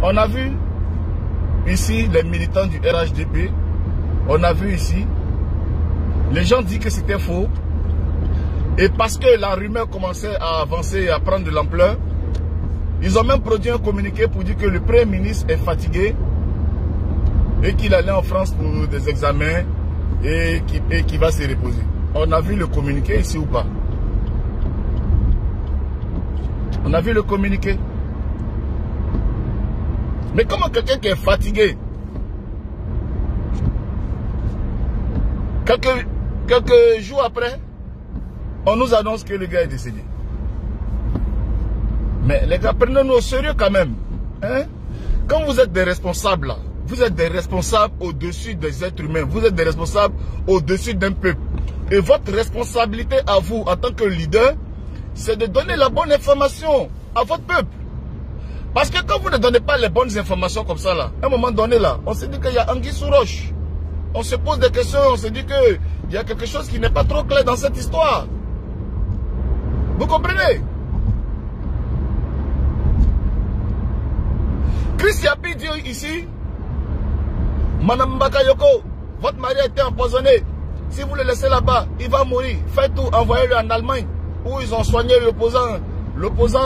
On a vu ici les militants du RHDP. On a vu ici. Les gens disent que c'était faux. Et parce que la rumeur commençait à avancer et à prendre de l'ampleur, ils ont même produit un communiqué pour dire que le Premier ministre est fatigué et qu'il allait en France pour des examens et qu'il va se reposer. On a vu le communiqué ici ou pas? On a vu le communiqué. Mais comment quelqu'un qui est fatigué, quelques jours après, on nous annonce que le gars est décédé? Mais les gars, prenez-nous au sérieux quand même. Hein? Quand vous êtes des responsables, là, vous êtes des responsables au-dessus des êtres humains. Vous êtes des responsables au-dessus d'un peuple. Et votre responsabilité à vous, en tant que leader, c'est de donner la bonne information à votre peuple. Parce que quand vous ne donnez pas les bonnes informations comme ça, là, à un moment donné, là, on se dit qu'il y a anguille sous roche. On se pose des questions, on se dit qu'il y a quelque chose qui n'est pas trop clair dans cette histoire. Vous comprenez? Chris Yapi dit ici, Madame Bakayoko, votre mari a été empoisonné. Si vous le laissez là-bas, il va mourir. Faites tout, envoyez-le en Allemagne, où ils ont soigné l'opposant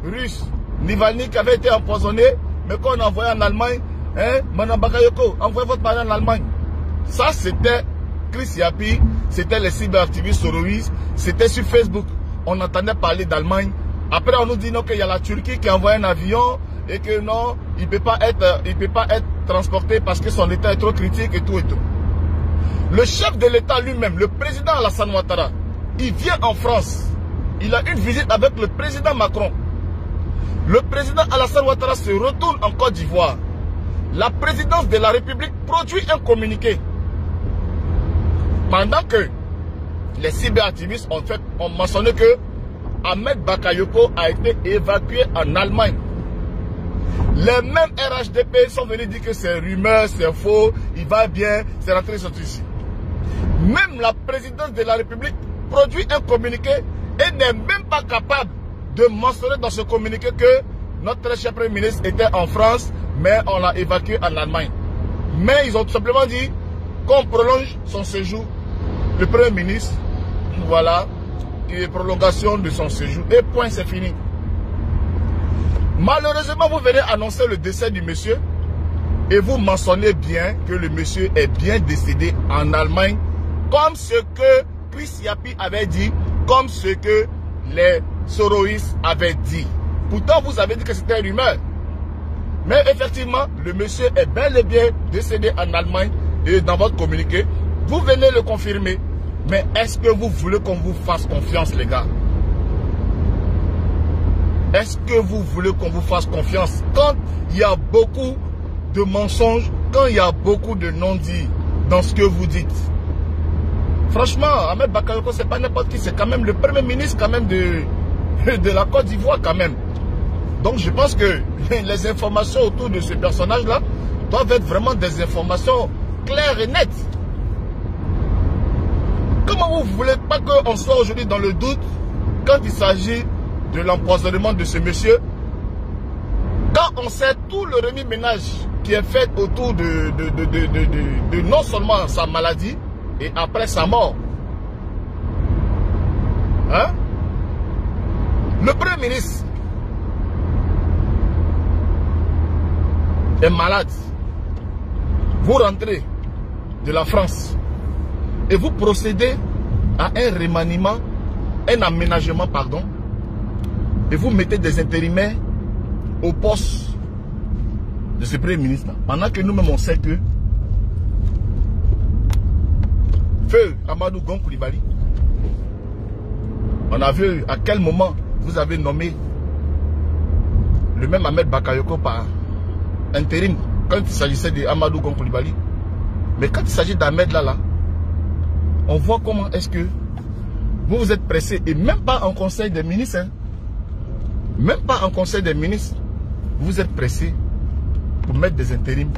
russe, Nivalny, qui avait été empoisonné, mais qu'on a envoyé en Allemagne. Hein, Madame Bakayoko, envoyez votre mari en Allemagne. Ça, c'était Chris Yapi, c'était les cyberactivistes soroïstes, c'était sur Facebook. On entendait parler d'Allemagne. Après, on nous dit non, qu'il y a la Turquie qui a envoyé un avion et que non, il ne peut pas être transporté parce que son état est trop critique et tout et tout. Le chef de l'état lui-même, le président Alassane Ouattara, il vient en France. Il a une visite avec le président Macron. Le président Alassane Ouattara se retourne en Côte d'Ivoire. La présidence de la République produit un communiqué. Pendant que les cyberactivistes ont mentionné que Ahmed Bakayoko a été évacué en Allemagne. Les mêmes RHDP sont venus dire que c'est rumeur, c'est faux, il va bien, c'est rentré sur ici. Même la présidence de la République produit un communiqué et n'est même pas capable de mentionner dans ce communiqué que notre très cher Premier ministre était en France, mais on l'a évacué en Allemagne. Mais ils ont tout simplement dit qu'on prolonge son séjour. Le Premier ministre, voilà, et prolongation de son séjour. Et point, c'est fini. Malheureusement, vous venez annoncer le décès du monsieur et vous mentionnez bien que le monsieur est bien décédé en Allemagne, comme ce que Chris Yapi avait dit, comme ce que les soroïstes avaient dit. Pourtant, vous avez dit que c'était une rumeur. Mais effectivement, le monsieur est bel et bien décédé en Allemagne et dans votre communiqué, vous venez le confirmer. Mais est-ce que vous voulez qu'on vous fasse confiance, les gars? Est-ce que vous voulez qu'on vous fasse confiance quand il y a beaucoup de mensonges, quand il y a beaucoup de non-dits dans ce que vous dites? Franchement, Ahmed Bakayoko, c'est pas n'importe qui, c'est quand même le Premier ministre quand même de la Côte d'Ivoire quand même. Donc je pense que les informations autour de ce personnage-là doivent être vraiment des informations claires et nettes. Comment vous voulez pas qu'on soit aujourd'hui dans le doute quand il s'agit de l'empoisonnement de ce monsieur, quand on sait tout le remue-ménage qui est fait autour de non seulement sa maladie et après sa mort. Hein? Le Premier ministre est malade. Vous rentrez de la France et vous procédez à un remaniement, un aménagement, pardon, et vous mettez des intérimaires au poste de ce Premier ministre. Pendant que nous-mêmes on sait que Feu Amadou Gon Coulibaly, on a vu à quel moment vous avez nommé le même Ahmed Bakayoko par intérim quand il s'agissait de Amadou Gon Coulibaly. Mais quand il s'agit d'Ahmed là, on voit comment est-ce que vous vous êtes pressé, et même pas en conseil des ministres, hein. Même pas en conseil des ministres, vous êtes pressé pour mettre des intérims.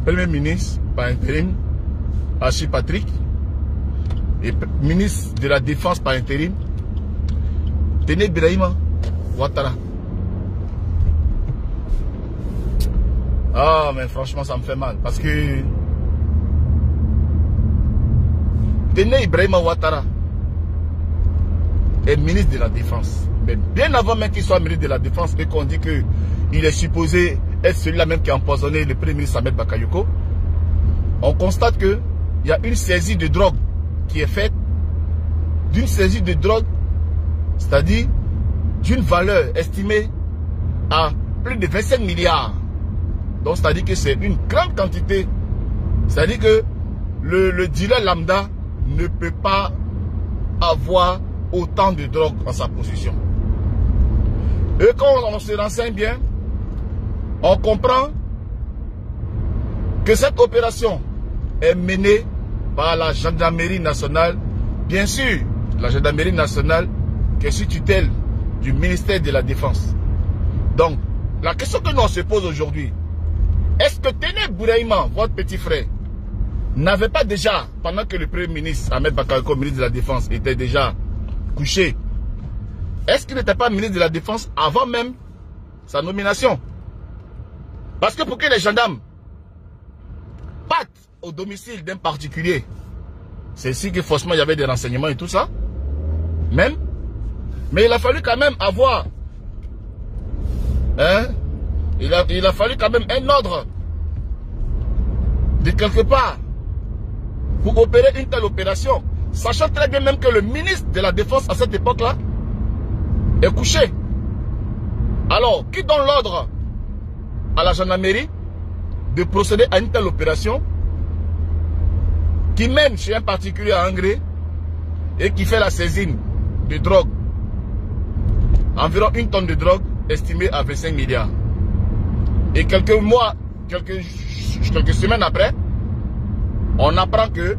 Premier ministre par intérim, Achille Patrick, et ministre de la Défense par intérim, Téné Birahima Ouattara. Ah, mais franchement, ça me fait mal. Parce que Téné Ibrahima Ouattara est ministre de la Défense. Mais bien avant même qu'il soit ministre de la Défense et qu'on dit qu'il est supposé être celui-là même qui a empoisonné le Premier ministre Ahmed Bakayoko, on constate qu'il y a une saisie de drogue qui est faite, d'une saisie de drogue, c'est-à-dire d'une valeur estimée à plus de 25 milliards. Donc c'est-à-dire que c'est une grande quantité. C'est-à-dire que le dealer lambda ne peut pas avoir autant de drogue en sa possession. Et quand on se renseigne bien, on comprend que cette opération est menée par la gendarmerie nationale. Bien sûr, la gendarmerie nationale qui est sous tutelle du ministère de la Défense. Donc, la question que nous on se pose aujourd'hui, est-ce que Téné Ibrahima, votre petit frère, n'avait pas déjà, pendant que le Premier ministre Ahmed Bakayoko, ministre de la Défense, était déjà couché, est-ce qu'il n'était pas ministre de la Défense avant même sa nomination? Parce que pour que les gendarmes partent au domicile d'un particulier, c'est ici que forcément il y avait des renseignements et tout ça, même. Mais il a fallu quand même avoir, il a fallu quand même un ordre de quelque part pour opérer une telle opération, sachant très bien même que le ministre de la Défense à cette époque-là est couché. Alors, qui donne l'ordre à la gendarmerie de procéder à une telle opération qui mène chez un particulier à Angré et qui fait la saisine de drogue, environ 1 tonne de drogue estimée à 25 milliards. Et quelques semaines après, on apprend que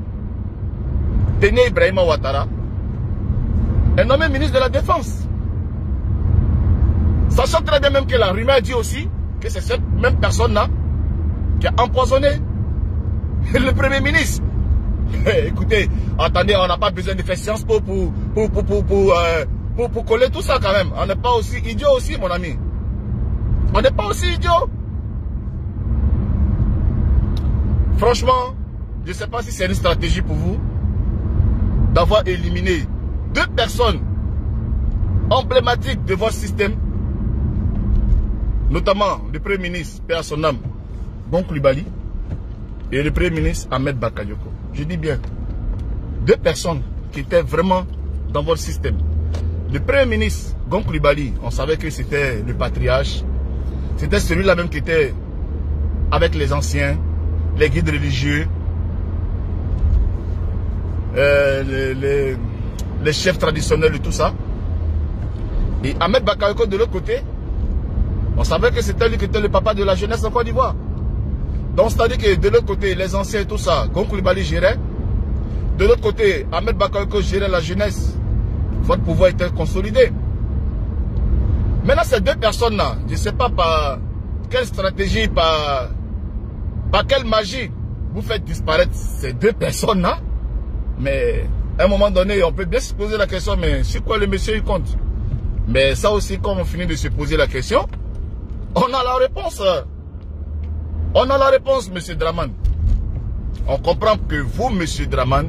Téné Ibrahima Ouattara est nommé ministre de la Défense. Sachant très bien même que la rumeur dit aussi que c'est cette même personne-là qui a empoisonné le Premier ministre. Écoutez, attendez, on n'a pas besoin de faire science pour coller tout ça quand même. On n'est pas aussi idiot aussi, mon ami. On n'est pas aussi idiot. Franchement, je ne sais pas si c'est une stratégie pour vous d'avoir éliminé 2 personnes emblématiques de votre système, notamment le Premier ministre, paix à son âme, Gon Coulibaly, et le Premier ministre Ahmed Bakayoko. Je dis bien, 2 personnes qui étaient vraiment dans votre système. Le Premier ministre, Gon Coulibaly, on savait que c'était le patriarche. C'était celui-là même qui était avec les anciens, les guides religieux, les chefs traditionnels et tout ça. Et Ahmed Bakayoko de l'autre côté, on savait que c'était lui qui était le papa de la jeunesse en Côte d'Ivoire. Donc c'est-à-dire que de l'autre côté, les anciens et tout ça, Gon Coulibaly gérait. De l'autre côté, Ahmed Bakayoko gérait la jeunesse. Votre pouvoir était consolidé. Maintenant, ces 2 personnes-là, je ne sais pas par quelle stratégie, par quelle magie vous faites disparaître ces 2 personnes-là. Mais à un moment donné, on peut bien se poser la question, mais c'est quoi le monsieur il compte? Mais ça aussi, quand on finit de se poser la question, on a la réponse. On a la réponse, monsieur Draman. On comprend que vous, monsieur Draman,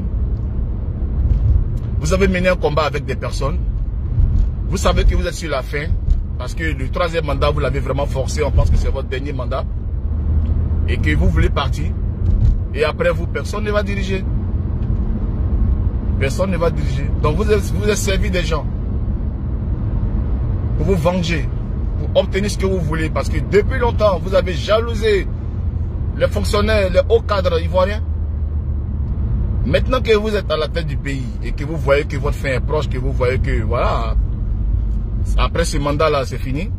vous avez mené un combat avec des personnes. Vous savez que vous êtes sur la fin. Parce que le 3e mandat, vous l'avez vraiment forcé. On pense que c'est votre dernier mandat. Et que vous voulez partir. Et après vous, personne ne va diriger. Personne ne va diriger. Donc vous êtes servi des gens. Pour vous venger. Pour obtenir ce que vous voulez. Parce que depuis longtemps, vous avez jalousé les fonctionnaires, les hauts cadres ivoiriens. Maintenant que vous êtes à la tête du pays et que vous voyez que votre fin est proche, que vous voyez que voilà, après ce mandat-là, c'est fini,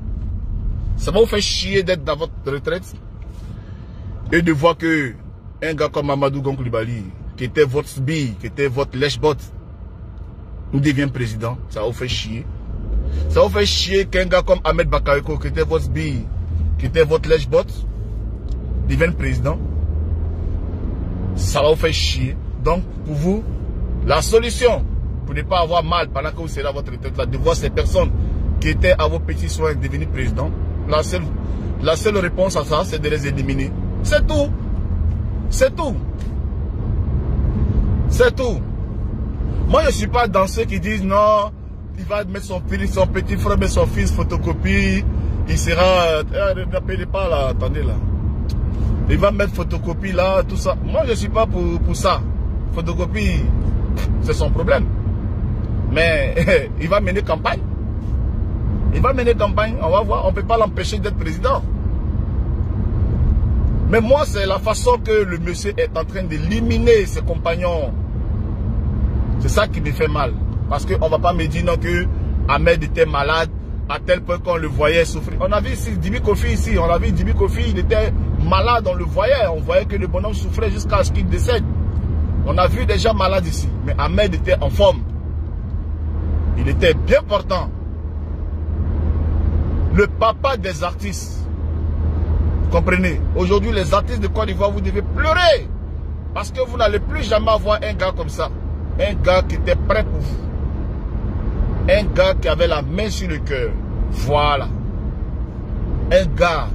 ça va vous faire chier d'être dans votre retraite et de voir que un gars comme Amadou Gon Coulibaly, qui était votre sbire, qui était votre lèche-bot, devient président. Ça va vous faire chier. Ça va vous faire chier qu'un gars comme Ahmed Bakayoko, qui était votre sbire, qui était votre lèche-bot, devienne président. Ça va vous faire chier. Donc, pour vous, la solution pour ne pas avoir mal pendant que vous serez à votre retraite, de voir ces personnes qui étaient à vos petits soins devenir président, La seule réponse à ça, c'est de les éliminer. C'est tout. C'est tout. C'est tout. Moi, je ne suis pas dans ceux qui disent non, il va mettre son petit frère, mettre son fils, photocopie, il sera... N'appelez pas là, attendez là. Il va mettre photocopie là, tout ça. Moi, je ne suis pas pour ça. Photocopie, c'est son problème. Mais il va mener campagne. Il va mener campagne, on va voir. On ne peut pas l'empêcher d'être président. Mais moi, c'est la façon que le monsieur est en train d'éliminer ses compagnons. C'est ça qui me fait mal. Parce qu'on ne va pas me dire non que Ahmed était malade à tel point qu'on le voyait souffrir. On a vu ici Djibi Kofi ici. On a vu Djibi Kofi, il était malade, on le voyait. On voyait que le bonhomme souffrait jusqu'à ce qu'il décède. On a vu des gens malades ici. Mais Ahmed était en forme. Il était bien portant. Le papa des artistes. Vous comprenez? Aujourd'hui, les artistes de Côte d'Ivoire, vous devez pleurer. Parce que vous n'allez plus jamais avoir un gars comme ça. Un gars qui était prêt pour vous. Un gars qui avait la main sur le cœur. Voilà. Un gars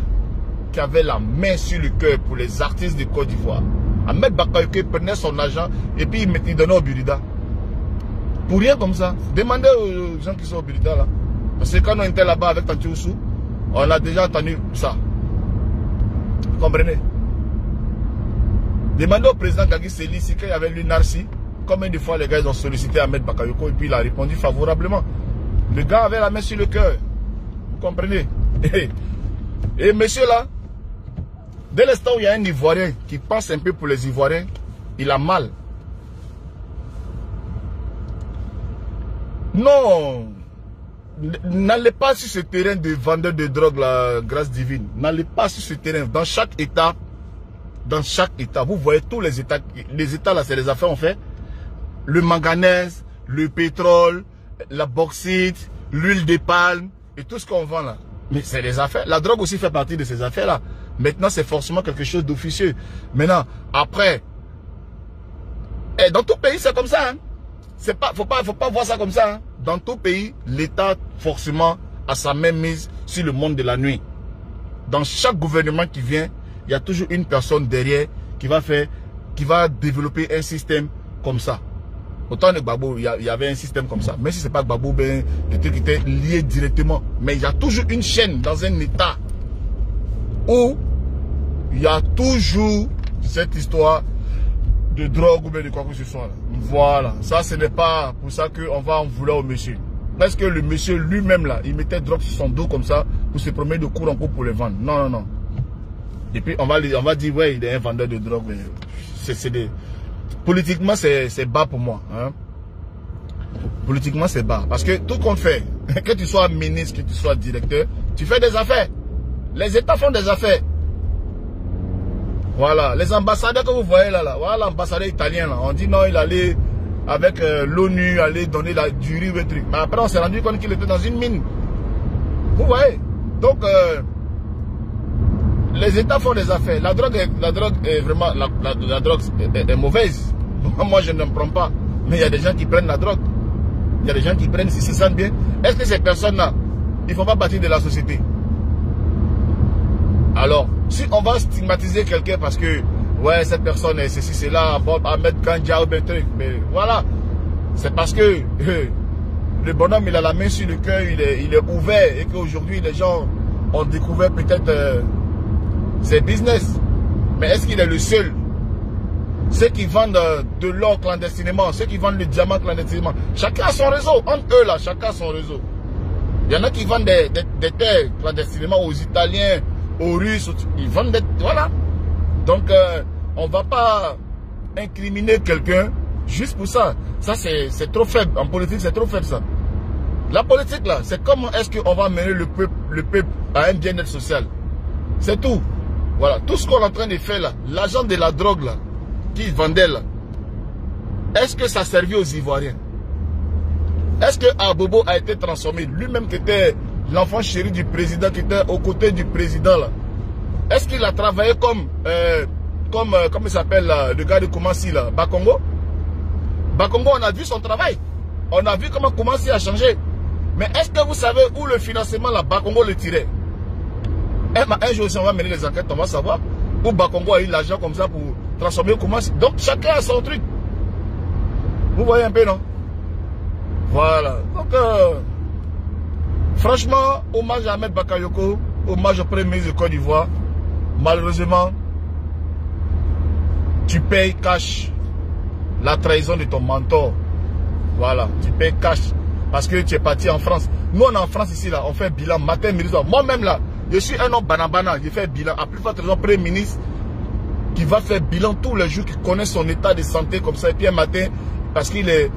qui avait la main sur le cœur pour les artistes de Côte d'Ivoire. Ahmed Bakayoko prenait son argent et puis il donnait au Burida. Pour rien comme ça. Demandez aux gens qui sont au Burida là. Parce que quand on était là-bas avec Tanti Oussou, on a déjà entendu ça. Vous comprenez? Demandez au président Gagui Seli si quand il y avait l'UNARCI, combien de fois les gars ils ont sollicité Ahmed Bakayoko et puis il a répondu favorablement. Le gars avait la main sur le cœur. Vous comprenez? Et monsieur là, dès l'instant où il y a un Ivoirien qui pense un peu pour les Ivoiriens, il a mal. Non. N'allez pas sur ce terrain de vendeur de drogue, la grâce divine. N'allez pas sur ce terrain. Dans chaque État, vous voyez tous les États. Les États là, c'est les affaires on fait. Le manganèse, le pétrole, la bauxite, l'huile de palme et tout ce qu'on vend là. Mais c'est les affaires. La drogue aussi fait partie de ces affaires là. Maintenant, c'est forcément quelque chose d'officieux. Maintenant, après, dans tout pays, c'est comme ça. Hein. Faut pas voir ça comme ça. Hein. Dans tout pays, l'État forcément a sa main mise sur le monde de la nuit. Dans chaque gouvernement qui vient, il y a toujours une personne derrière qui va développer un système comme ça. Autant de Gbagbo, il y avait un système comme ça. Même si c'est pas Gbagbo, ben, le truc était lié directement. Mais il y a toujours une chaîne dans un État où il y a toujours cette histoire de drogue ou bien de quoi que ce soit. Là. Voilà. Ça, ce n'est pas pour ça qu'on va en vouloir au monsieur. Parce que le monsieur lui-même, là, il mettait drogue sur son dos comme ça pour se promener de cours en cours pour les vendre. Non, non, non. Et puis, on va dire, ouais, il est un vendeur de drogue. Politiquement, c'est bas pour moi. Hein. Politiquement, c'est bas. Parce que tout qu'on fait, que tu sois ministre, que tu sois directeur, tu fais des affaires. Les États font des affaires. Voilà, les ambassadeurs que vous voyez là, voilà l'ambassadeur italien là, on dit non, il allait avec l'ONU, aller donner du riz ou des trucs. Mais après on s'est rendu compte qu'il était dans une mine. Vous voyez? Donc, les États font des affaires. La drogue est vraiment, la drogue est mauvaise. Moi je n'en prends pas. Mais il y a des gens qui prennent la drogue. Il y a des gens qui prennent si se sentent bien. Est-ce que ces personnes-là, ils ne font pas partie de la société? Alors, si on va stigmatiser quelqu'un parce que, ouais, cette personne est ceci, c'est là, Ahmed Kandja ou bien truc, mais voilà, c'est parce que le bonhomme, il a la main sur le cœur, il est ouvert et qu'aujourd'hui, les gens ont découvert peut-être ses business. Mais est-ce qu'il est le seul? Ceux qui vendent de l'or clandestinement, ceux qui vendent le diamant clandestinement, chacun a son réseau. Entre eux, là, chacun a son réseau. Il y en a qui vendent des terres clandestinement aux Italiens, aux Russes, ils vendent des... Voilà. Donc, on ne va pas incriminer quelqu'un juste pour ça. Ça, c'est trop faible. En politique, c'est trop faible, ça. La politique, là, c'est comment est-ce qu'on va mener le peuple à un bien-être social. C'est tout. Voilà. Tout ce qu'on est en train de faire, là, l'agent de la drogue, là, qui vendait, là, est-ce que ça servait aux Ivoiriens? Est-ce que Abobo a été transformé? Lui-même qui était l'enfant chéri du président, qui était aux côtés du président, là. Est-ce qu'il a travaillé comme il s'appelle, le gars de Koumassi, là, Bakongo? Bakongo, on a vu son travail. On a vu comment Koumassi a changé. Mais est-ce que vous savez où le financement, là, Bakongo le tirait? Un jour aussi, on va mener les enquêtes, on va savoir où Bakongo a eu l'argent comme ça pour transformer comment. Donc, chacun a son truc. Vous voyez un peu, non? Voilà. Donc, franchement, hommage à Ahmed Bakayoko, hommage au Premier ministre de Côte d'Ivoire. Malheureusement, tu payes cash la trahison de ton mentor. Voilà, tu payes cash parce que tu es parti en France. Nous, on est en France ici, là, on fait bilan matin, midi, soir. Moi-même, là, je suis un homme banabana, je fais bilan. À plus forte raison, Premier ministre qui va faire bilan tous les jours, qui connaît son état de santé comme ça. Et puis un matin, parce qu'il est,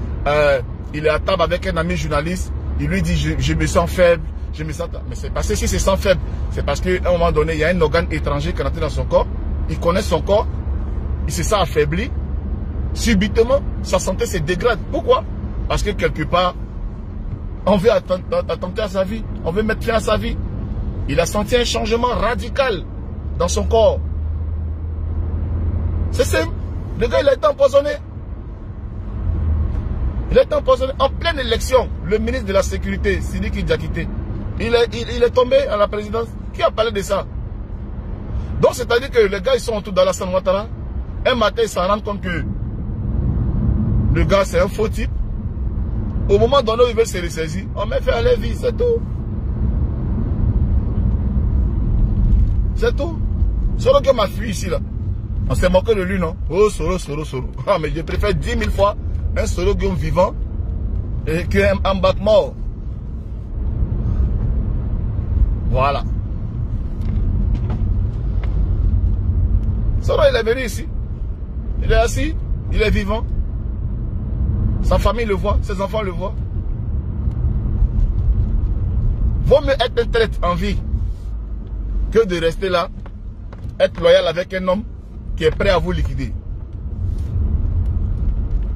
il est à table avec un ami journaliste, il lui dit je me sens faible, je me sens... Mais c'est parce que si c'est sent faible, c'est parce qu'à un moment donné, il y a un organe étranger qui est entré dans son corps, il connaît son corps, il se sent affaibli, subitement, sa santé se dégrade. Pourquoi? Parce que quelque part, on veut attenter à sa vie, on veut mettre fin à sa vie. Il a senti un changement radical dans son corps. C'est simple. Le gars, il a été empoisonné. Il a été empoisonné en pleine élection. Le ministre de la Sécurité, Sidiki Diakité, il est tombé à la présidence. Qui a parlé de ça? Donc, c'est-à-dire que les gars, ils sont autour d'Alassane Ouattara. Un matin, ils s'en rendent compte que le gars, c'est un faux type. Au moment donné où ils veulent se ressaisir, on met fin à leur vie, c'est tout. C'est tout. Soro qui m'a fui ici, là. On s'est moqué de lui, non? Oh, Soro. Ah, mais je préfère 10 000 fois un Soro Guillaume vivant qu'un Mbak mort. Voilà. Soro, il est venu ici. Il est assis, il est vivant. Sa famille le voit, ses enfants le voient. Vaut mieux être un traître en vie que de rester là, être loyal avec un homme qui est prêt à vous liquider.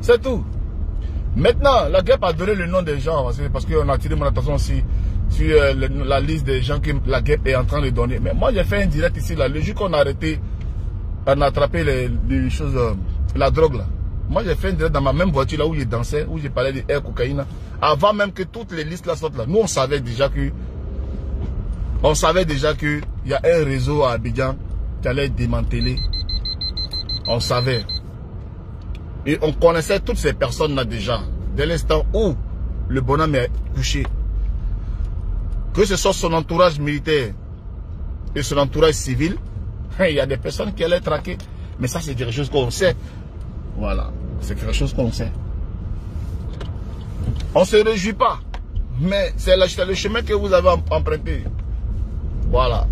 C'est tout. Maintenant, la guerre a donné le nom des gens, parce qu'on a attiré mon attention aussi sur la liste des gens que la guerre est en train de donner. Mais moi, j'ai fait un direct ici, là, le jour qu'on a arrêté, on a attrapé les choses, la drogue là. Moi, j'ai fait un direct dans ma même voiture là où je dansais, où j'ai parlé de air cocaïne. Avant même que toutes les listes là sortent là. Nous, on savait déjà que il y a un réseau à Abidjan qui allait être démantelé. On savait. Et on connaissait toutes ces personnes là déjà. Dès l'instant où le bonhomme est couché. Que ce soit son entourage militaire et son entourage civil, il y a des personnes qui allaient traquer. Mais ça, c'est quelque chose qu'on sait. Voilà, c'est quelque chose qu'on sait. On ne se réjouit pas, mais c'est le chemin que vous avez emprunté. Voilà.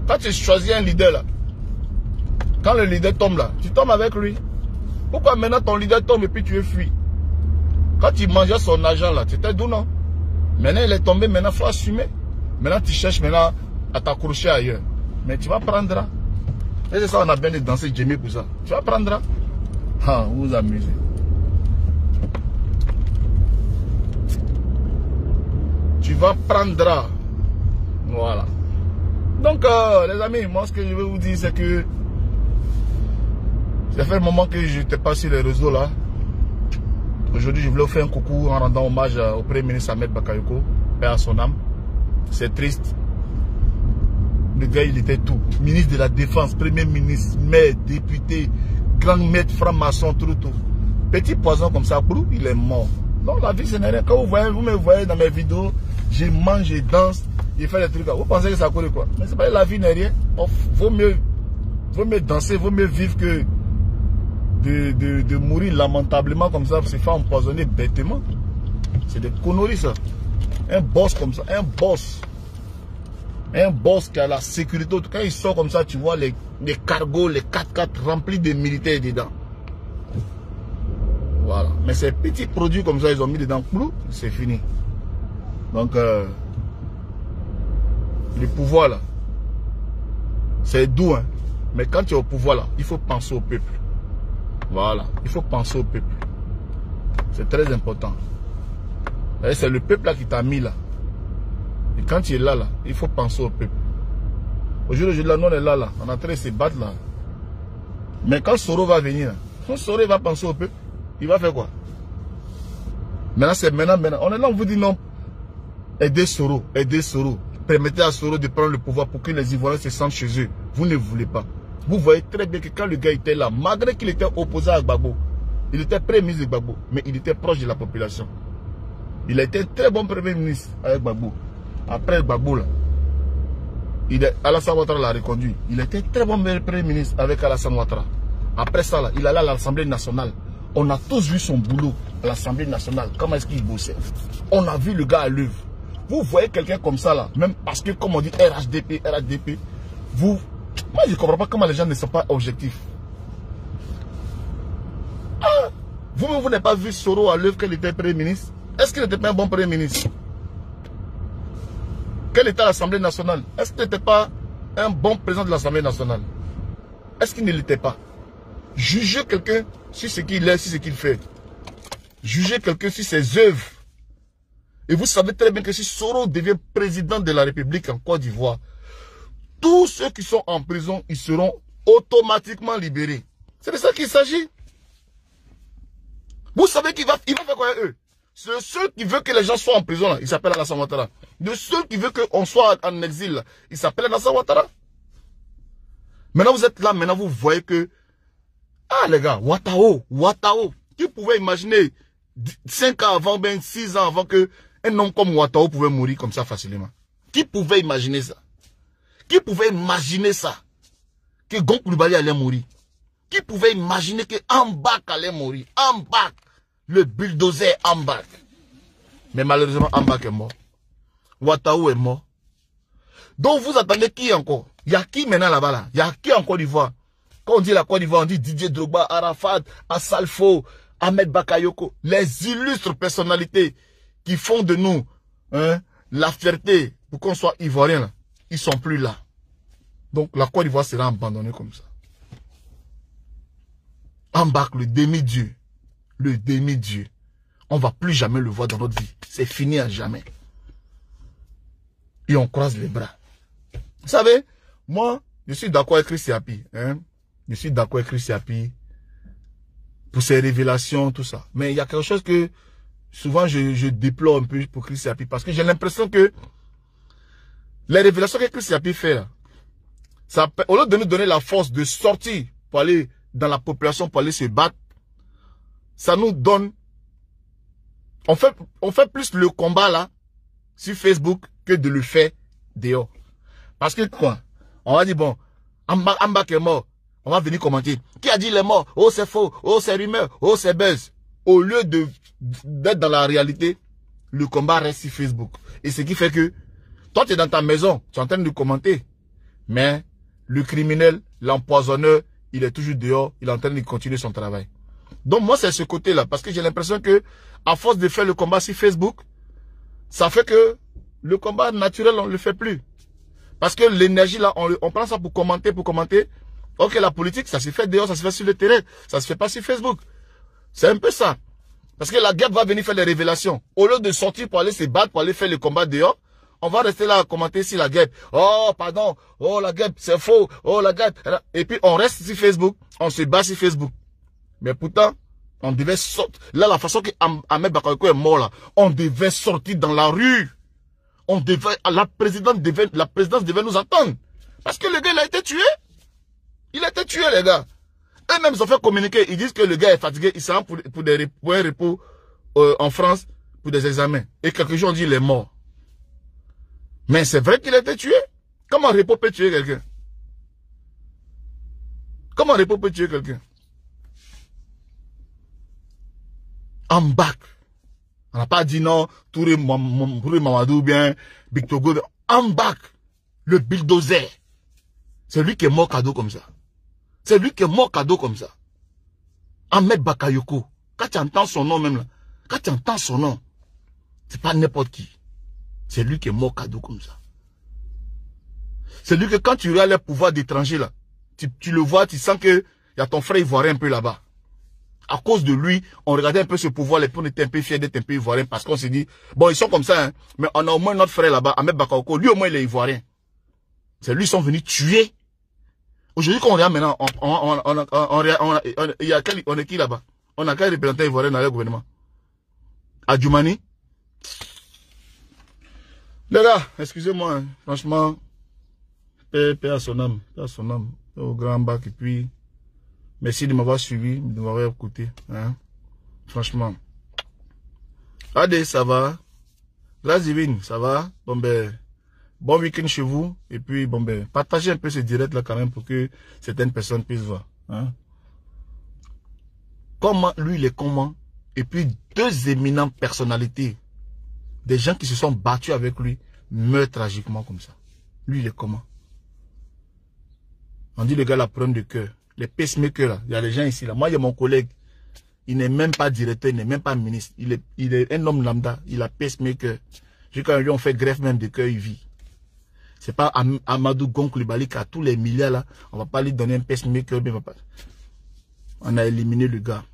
Quand tu choisis un leader là, quand le leader tombe là, tu tombes avec lui. Pourquoi maintenant ton leader tombe et puis tu es fui? Quand tu mangeais son argent là, tu étais d'où non? Maintenant il est tombé, maintenant il faut assumer. Maintenant tu cherches maintenant à t'accrocher ailleurs. Mais tu vas prendre. Et c'est ça, on a bien de danser Jamie pour ça. Tu vas prendre. Ah, vous vous amusez. Tu vas prendre. Voilà. Donc, les amis, moi, ce que je veux vous dire, c'est que ça fait un moment que je n'étais pas sur les réseaux là. Aujourd'hui, je voulais vous faire un coucou en rendant hommage au Premier ministre Ahmed Bakayoko, paix à son âme. C'est triste. Le gars, il était tout. Ministre de la Défense, Premier ministre, maire, député, grand maître, franc-maçon, tout. Petit poison comme ça, il est mort. Non, la vie, ce n'est rien. Quand vous me voyez dans mes vidéos, je mange, je danse, je fais des trucs. Vous pensez que ça coule quoi? Mais c'est pas la vie n'est rien. Vaut mieux danser, vaut mieux vivre que de mourir lamentablement comme ça, se faire empoisonner bêtement. C'est des conneries ça. Un boss comme ça, un boss qui a la sécurité. Quand il sort comme ça, tu vois les cargos, les 4x4 remplis de militaires dedans. Voilà. Mais ces petits produits comme ça, ils ont mis dedans, c'est fini. Donc, le pouvoir là, c'est doux, hein. Mais quand tu es au pouvoir là, il faut penser au peuple. Voilà. Il faut penser au peuple. C'est très important. C'est le peuple là qui t'a mis là. Et quand tu es là, il faut penser au peuple. Aujourd'hui, là, nous on est là, on est en train de se battre là. Mais quand Soro va venir, quand Soro va penser au peuple, il va faire quoi? Maintenant, c'est maintenant. On est là, on vous dit non. Aidez Soro, aidez Soro. permettez à Soro de prendre le pouvoir pour que les Ivoiriens se sentent chez eux. Vous ne voulez pas. Vous voyez très bien que quand le gars était là, malgré qu'il était opposé à Gbagbo, il était premier ministre de Gbagbo, mais il était proche de la population. Il a été un très bon premier ministre avec Gbagbo. Après Gbagbo, là, Alassane Ouattara l'a reconduit. Il était très bon premier ministre avec Alassane Ouattara. Après ça, là, il allait à l'Assemblée nationale. On a tous vu son boulot à l'Assemblée nationale. Comment est-ce qu'il bossait? On a vu le gars à l'œuvre. Vous voyez quelqu'un comme ça, là, même parce que, comme on dit RHDP, moi, je ne comprends pas comment les gens ne sont pas objectifs. Ah, vous-même, vous n'avez pas vu Soro à l'œuvre qu'il était premier ministre? Est-ce qu'il n'était pas un bon premier ministre? Quel était l'Assemblée nationale? Est-ce qu'il n'était pas un bon président de l'Assemblée nationale? Est-ce qu'il ne l'était pas? Jugez quelqu'un sur ce qu'il est, sur ce qu'il fait. Jugez quelqu'un sur ses œuvres. Et vous savez très bien que si Soro devient président de la République en Côte d'Ivoire, tous ceux qui sont en prison, ils seront automatiquement libérés. C'est de ça qu'il s'agit. Vous savez qu'il va faire quoi eux? Le seul qui veut que les gens soient en prison, là, il s'appelle Alassane Ouattara. Le seul qui veut qu'on soit en exil, là, il s'appelle Alassane Ouattara. Maintenant vous êtes là, maintenant vous voyez que, ah les gars, Ouattao, qui pouvait imaginer 5 ans avant, ben 6 ans avant que un homme comme Ouattao pouvait mourir comme ça facilement? Qui pouvait imaginer ça? Qui pouvait imaginer ça? Que Gon Coulibaly allait mourir? Qui pouvait imaginer que Ambak allait mourir? Ambak, le bulldozer Ambak. Mais malheureusement, Ambak est mort. Ouattao est mort. Donc vous attendez qui encore? Il y a qui maintenant là-bas là? Il y a qui en Côte d'Ivoire? Quand on dit la Côte d'Ivoire, on dit Didier Drogba, Arafat, Assalfo, Ahmed Bakayoko. Les illustres personnalités qui font de nous la fierté pour qu'on soit ivoirien là. Ils sont plus là. Donc la Côte d'Ivoire sera abandonnée comme ça. Ambak, le demi-dieu. Le demi-dieu. On ne va plus jamais le voir dans notre vie. C'est fini à jamais. Et on croise les bras. Vous savez, moi, je suis d'accord avec Chris Yapi. Je suis d'accord avec Chris Yapi pour ses révélations, tout ça. Mais il y a quelque chose que souvent je déplore un peu pour Chris Yapi. Parce que j'ai l'impression que les révélations que Chris Yapi fait, là, ça, au lieu de nous donner la force de sortir pour aller dans la population, pour aller se battre, ça nous donne... On fait plus le combat là, sur Facebook, que de le faire dehors. Parce que quoi? On va dire, bon, Ambak est mort. On va venir commenter. Qui a dit il est mort? Oh, c'est faux. Oh, c'est rumeur. Oh, c'est buzz. Au lieu d'être dans la réalité, le combat reste sur Facebook. Et ce qui fait que, toi, tu es dans ta maison, tu es en train de commenter. Mais, le criminel, l'empoisonneur, il est toujours dehors, il est en train de continuer son travail. Donc, moi, c'est ce côté-là. Parce que j'ai l'impression que, à force de faire le combat sur Facebook, ça fait que le combat naturel, on ne le fait plus. Parce que l'énergie, là, on prend ça pour commenter. Ok, la politique, ça se fait dehors, ça se fait sur le terrain. Ça se fait pas sur Facebook. C'est un peu ça. Parce que la guerre va venir faire les révélations. Au lieu de sortir pour aller se battre, pour aller faire le combat dehors, on va rester là à commenter sur la guerre. Oh, pardon. Oh, la guerre, c'est faux. Oh, la guerre. Et puis, on reste sur Facebook. On se bat sur Facebook. Mais pourtant, on devait sortir. Là, la façon que Ahmed Bakayoko est mort, là, on devait sortir dans la rue. On devait, la présidence devait nous attendre. Parce que le gars, il a été tué. Il a été tué, les gars. Eux-mêmes, ils ont fait communiquer. Ils disent que le gars est fatigué. Il s'en pour un repos en France pour des examens. Et quelques jours, on dit qu'il est mort. Mais c'est vrai qu'il a été tué. Comment un repos peut tuer quelqu'un? Comment un repos peut tuer quelqu'un? Ambak. On n'a pas dit non, Touré Mamadou ou bien Bictogo. Ambak, le bulldozer. C'est lui qui est mort cadeau comme ça. C'est lui qui est mort cadeau comme ça. Ahmed Bakayoko. Quand tu entends son nom même là, quand tu entends son nom, c'est pas n'importe qui. C'est lui qui est mort cadeau comme ça. C'est lui que quand tu regardes les pouvoirs d'étrangers là, tu le vois, tu sens que y a ton frère ivoirien un peu là-bas. À cause de lui, on regardait un peu ce pouvoir, les on était un peu fiers d'être un peu ivoirien parce qu'on s'est dit, bon, ils sont comme ça, hein, mais on a au moins notre frère là-bas, Ahmed Bakayoko, lui au moins il est ivoirien. C'est lui, ils sont venus tuer. Aujourd'hui, quand on regarde maintenant, on est qui là-bas? On a quel représentant ivoirien dans le gouvernement? Adjoumani? Les gars, excusez-moi, hein. Franchement, paix à son âme, au grand bac, et puis, merci de m'avoir suivi, de m'avoir écouté, hein. Franchement. Allez, ça va. Grâce divine, ça va. Bon ben, bon week-end chez vous, et puis, bon ben, partagez un peu ce direct là quand même pour que certaines personnes puissent voir, hein. Comment, lui, il est comment, et puis deux éminentes personnalités, des gens qui se sont battus avec lui, meurent tragiquement comme ça. Lui, il est comment? On dit le gars la problème de cœur. Les pacemakers là, il y a des gens ici là. Moi, il y a mon collègue. Il n'est même pas directeur, il n'est même pas ministre. Il est un homme lambda. Il a pacemaker. Quand lui on fait greffe même de cœur, il vit. C'est pas Amadou Gon Coulibaly qui a tous les milliards là. On va pas lui donner un pacemaker. On a éliminé le gars.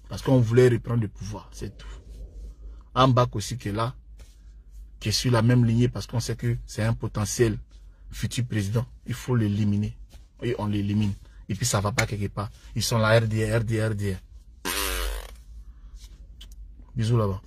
Parce qu'on voulait reprendre le pouvoir. C'est tout. Ambak aussi qui est là. Qui est sur la même lignée parce qu'on sait que c'est un potentiel futur président. Il faut l'éliminer. Et on l'élimine. Et puis ça va pas quelque part. Ils sont là, RDR. Bisous là-bas.